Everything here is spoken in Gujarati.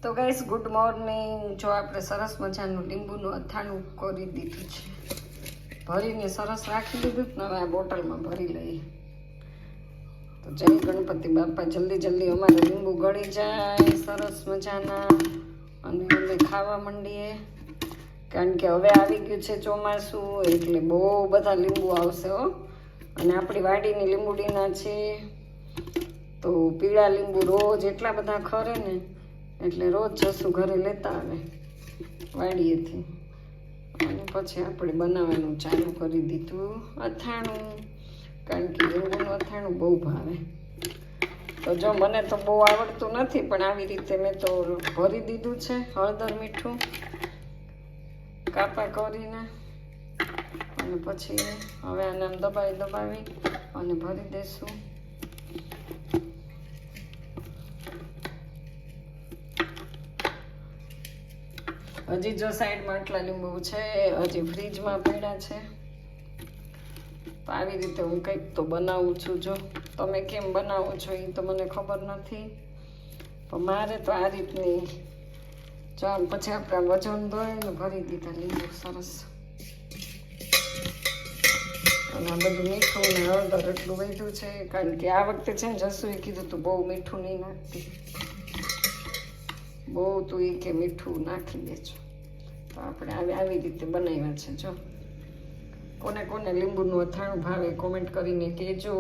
તો ગાઈસ ગુડ મોર્નિંગ. જો આપણે સરસ મજાનું લીંબુનું અથાણું કરી દીધું છે, ભરીને સરસ રાખી દીધું ને હવે આ બોટલમાં ભરી લઈએ. તો જય ગણપતિ બાપા, જલ્દી જલ્દી અમારે લીંબુ ગળી જાય સરસ મજાના અને અમે ખાવા માંડીએ, કારણ કે હવે આવી ગયું છે ચોમાસું, એટલે બહુ બધા લીંબુ આવશે હો. અને આપણી વાડીની લીંબુડીના છે, તો પીળા લીંબુ રોજ એટલા બધા ખરે ને, એટલે રોજ જસું ઘરે લેતા આવે વાડીએથી. અને પછી આપણે બનાવવાનું ચાલુ કરી દીધું અથાણું, કારણ કે લીંબુનું અથાણું બહુ ભાવે. તો જો મને તો બહુ આવડતું નથી, પણ આવી રીતે મેં તો ભરી દીધું છે હળદર મીઠું કાપા કરીને. અને પછી હવે આને આમ દબાવી અને ભરી દઈશું. હજી જો સાઈડમાં આટલા લીંબુ છે, હજી ફ્રીજમાં પડ્યા છે. તો આવી રીતે હું કંઈક તો બનાવું છું. જો તમે કેમ બનાવો છો એ તો મને ખબર નથી, પણ મારે તો આ રીતની ચાલ. પછી આપણે વજન ધોઈને ભરી દીધા લીંબુ સરસ. અને આ બધું મીઠું ને હળદર એટલું વધ્યું છે, કારણ કે આ વખતે છે ને જસુએ કીધું તું બહુ મીઠું નહીં નાખતી, બહુ તું એ કે મીઠું નાખી દેજો. તો આપણે આવી રીતે બનાવ્યા છે. જો કોને કોને લીંબુનું અથાણું ભાવે કોમેન્ટ કરીને કહેજો.